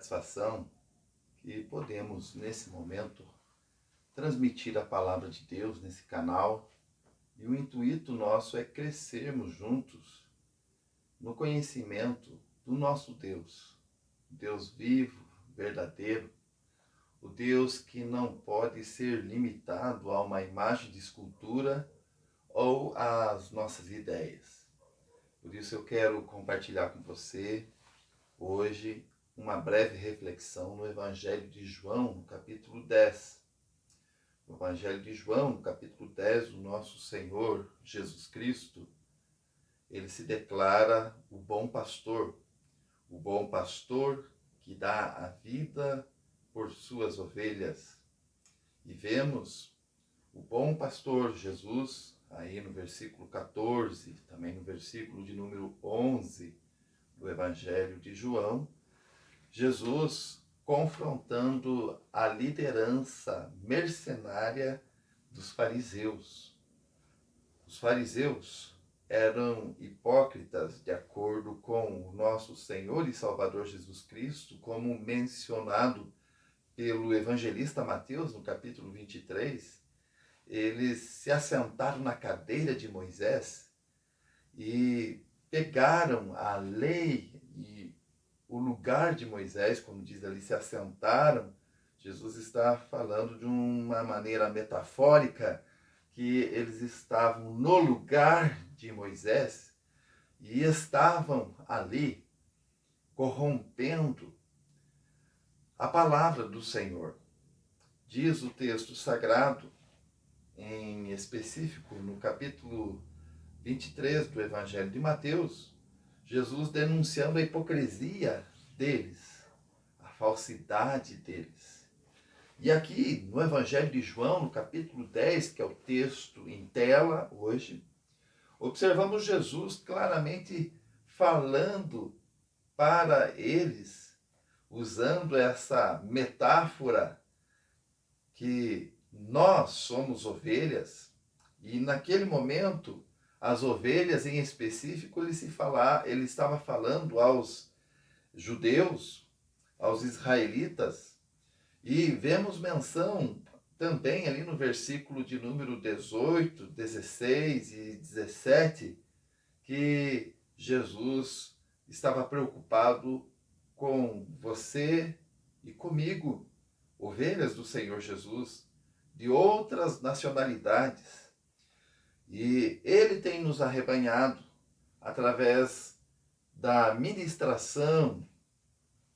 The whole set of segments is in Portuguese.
satisfação que podemos, nesse momento, transmitir a palavra de Deus nesse canal. E o intuito nosso é crescermos juntos no conhecimento do nosso Deus. Deus vivo, verdadeiro, o Deus que não pode ser limitado a uma imagem de escultura ou às nossas ideias. Por isso eu quero compartilhar com você hoje uma breve reflexão no Evangelho de João, no capítulo 10. No Evangelho de João, no capítulo 10, o nosso Senhor Jesus Cristo, ele se declara o bom pastor que dá a vida por suas ovelhas. E vemos o bom pastor Jesus, aí no versículo 14, também no versículo de número 11 do Evangelho de João, Jesus confrontando a liderança mercenária dos fariseus. Os fariseus eram hipócritas, de acordo com o nosso Senhor e Salvador Jesus Cristo, como mencionado pelo evangelista Mateus, no capítulo 23. Eles se assentaram na cadeira de Moisés e pegaram a lei e o lugar de Moisés, como diz ali, se assentaram. Jesus está falando de uma maneira metafórica que eles estavam no lugar de Moisés e estavam ali corrompendo a palavra do Senhor. Diz o texto sagrado, em específico no capítulo 23 do Evangelho de Mateus, Jesus denunciando a hipocrisia deles, a falsidade deles. E aqui no Evangelho de João, no capítulo 10, que é o texto em tela hoje, observamos Jesus claramente falando para eles, usando essa metáfora que nós somos ovelhas, e naquele momento as ovelhas em específico ele estava falando aos judeus, aos israelitas, e vemos menção também ali no versículo de número 18, 16 e 17, que Jesus estava preocupado com você e comigo, ovelhas do Senhor Jesus, de outras nacionalidades. E ele tem nos arrebanhado através da ministração,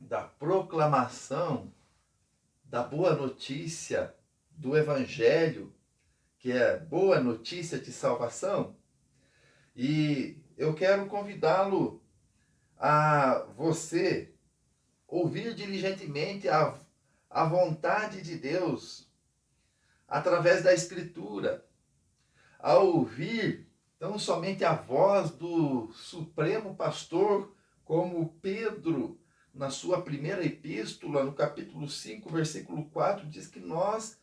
da proclamação da boa notícia do Evangelho, que é boa notícia de salvação. E eu quero convidá-lo a você ouvir diligentemente a vontade de Deus através da Escritura, a ouvir tão somente a voz do Supremo Pastor, como Pedro, na sua primeira epístola, no capítulo 5, versículo 4, diz que nós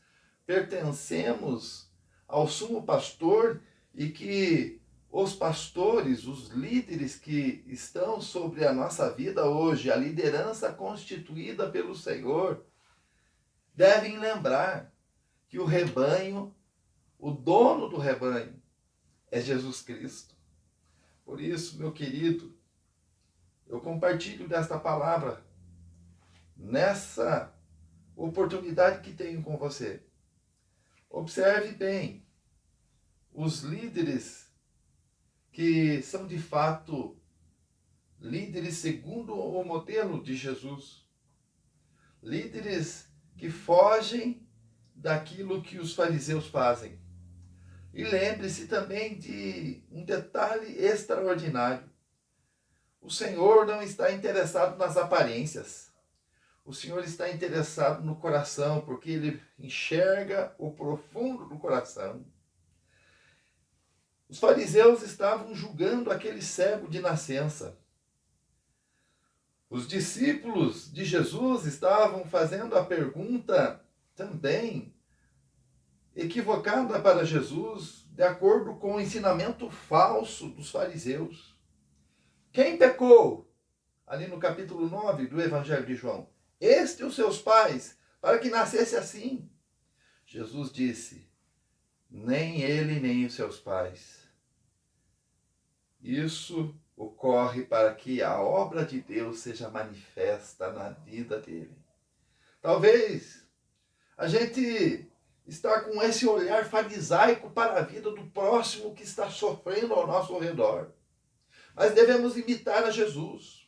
pertencemos ao Sumo Pastor e que os pastores, os líderes que estão sobre a nossa vida hoje, a liderança constituída pelo Senhor, devem lembrar que o rebanho, o dono do rebanho, é Jesus Cristo. Por isso, meu querido, eu compartilho desta palavra nessa oportunidade que tenho com você. Observe bem os líderes que são de fato líderes segundo o modelo de Jesus. Líderes que fogem daquilo que os fariseus fazem. E lembre-se também de um detalhe extraordinário. O Senhor não está interessado nas aparências. O Senhor está interessado no coração, porque Ele enxerga o profundo do coração. Os fariseus estavam julgando aquele cego de nascença. Os discípulos de Jesus estavam fazendo a pergunta também equivocada para Jesus, de acordo com o ensinamento falso dos fariseus. Quem pecou? Ali no capítulo 9 do Evangelho de João. este os seus pais, para que nascesse assim? Jesus disse: nem ele, nem os seus pais. Isso ocorre para que a obra de Deus seja manifesta na vida dele. Talvez a gente está com esse olhar farisaico para a vida do próximo que está sofrendo ao nosso redor. Mas devemos imitar a Jesus,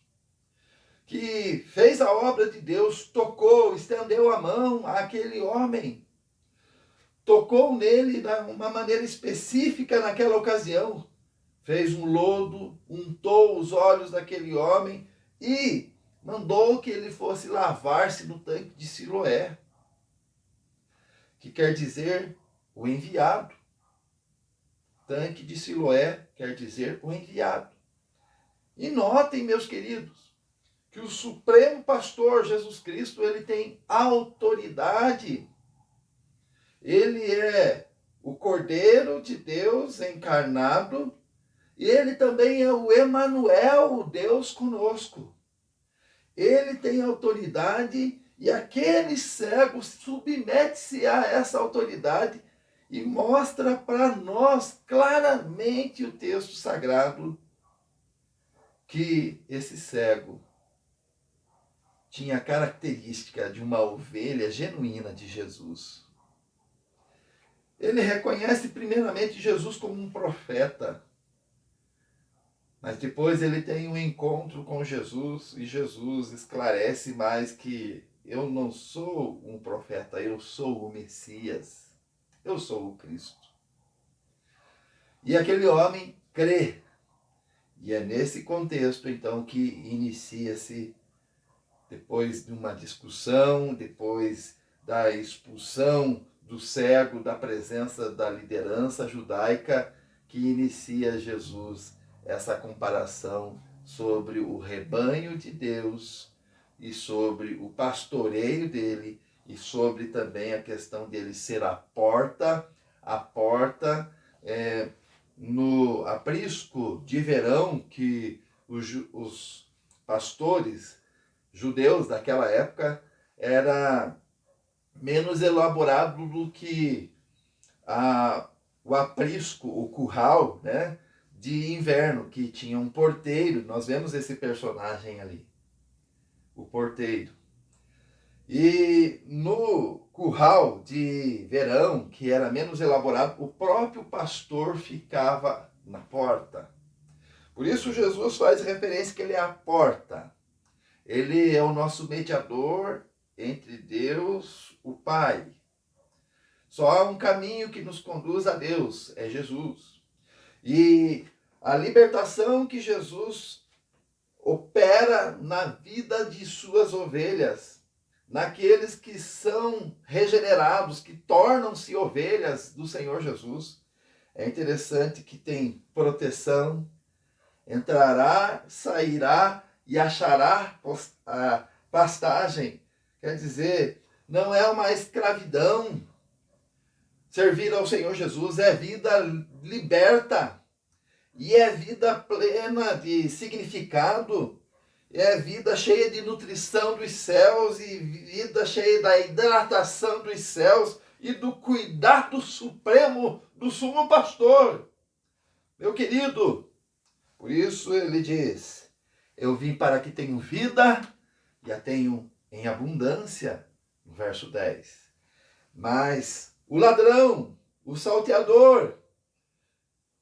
que fez a obra de Deus, tocou, estendeu a mão àquele homem, tocou nele de uma maneira específica naquela ocasião, fez um lodo, untou os olhos daquele homem e mandou que ele fosse lavar-se no tanque de Siloé, que quer dizer o enviado. Tanque de Siloé quer dizer o enviado. E notem, meus queridos, que o Supremo Pastor Jesus Cristo, ele tem autoridade. Ele é o Cordeiro de Deus encarnado e ele também é o Emanuel, o Deus conosco. Ele tem autoridade e aquele cego submete-se a essa autoridade e mostra para nós claramente o texto sagrado que esse cego tinha a característica de uma ovelha genuína de Jesus. Ele reconhece primeiramente Jesus como um profeta, mas depois ele tem um encontro com Jesus e Jesus esclarece mais que eu não sou um profeta, eu sou o Messias, eu sou o Cristo. E aquele homem crê. E é nesse contexto, então, que inicia-se, depois de uma discussão, depois da expulsão do cego da presença da liderança judaica, que inicia Jesus essa comparação sobre o rebanho de Deus e sobre o pastoreio dele e sobre também a questão dele ser a porta no aprisco de verão que os pastores judeus daquela época era menos elaborado do que o aprisco, o curral, né, de inverno, que tinha um porteiro. Nós vemos esse personagem ali, o porteiro. E no curral de verão, que era menos elaborado, o próprio pastor ficava na porta. Por isso Jesus faz referência que ele é a porta. Ele é o nosso mediador entre Deus, o Pai. Só há um caminho que nos conduz a Deus, é Jesus. E a libertação que Jesus opera na vida de suas ovelhas, naqueles que são regenerados, que tornam-se ovelhas do Senhor Jesus. É interessante que tem proteção, entrará, sairá e achará a pastagem. Quer dizer, não é uma escravidão. Servir ao Senhor Jesus é vida liberta. E é vida plena de significado. É vida cheia de nutrição dos céus e vida cheia da hidratação dos céus e do cuidado supremo do sumo pastor. Meu querido, por isso ele diz: eu vim para que tenham vida e a tenham em abundância, no verso 10. Mas o ladrão, o salteador,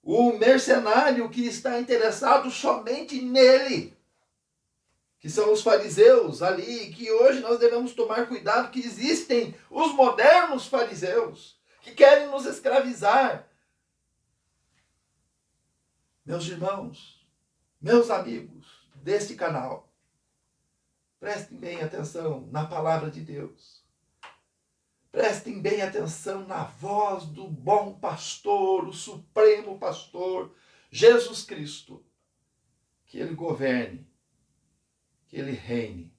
o mercenário que está interessado somente nele, que são os fariseus ali, que hoje nós devemos tomar cuidado, que existem os modernos fariseus, que querem nos escravizar. Meus irmãos, meus amigos deste canal, prestem bem atenção na palavra de Deus. Prestem bem atenção na voz do bom pastor, o supremo pastor, Jesus Cristo. Que ele governe, que ele reine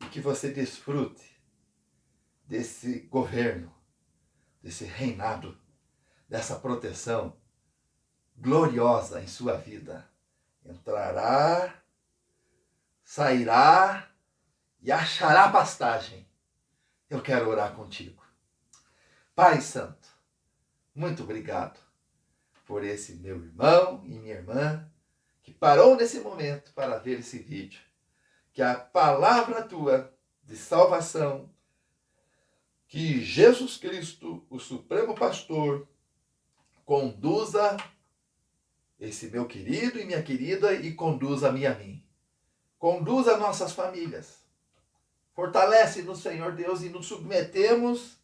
e que você desfrute desse governo, desse reinado, dessa proteção gloriosa em sua vida. Entrará, sairá e achará pastagem. Eu quero orar contigo. Pai Santo, muito obrigado por esse meu irmão e minha irmã que parou nesse momento para ver esse vídeo. Que a palavra tua de salvação, que Jesus Cristo, o Supremo Pastor, conduza esse meu querido e minha querida e conduza-me a mim. Conduza nossas famílias. Fortalece-nos, Senhor Deus, e nos submetemos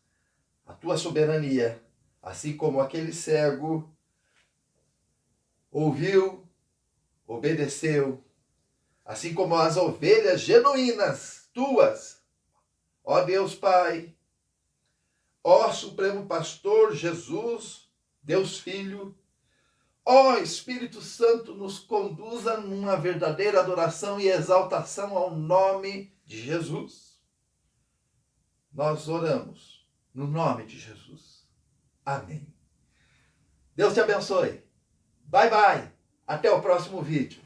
à tua soberania, assim como aquele cego ouviu, obedeceu, assim como as ovelhas genuínas, tuas, ó Deus Pai, ó Supremo Pastor Jesus, Deus Filho, ó Espírito Santo, nos conduza numa verdadeira adoração e exaltação ao nome de Jesus. Nós oramos no nome de Jesus. Amém. Deus te abençoe. Bye, bye. Até o próximo vídeo.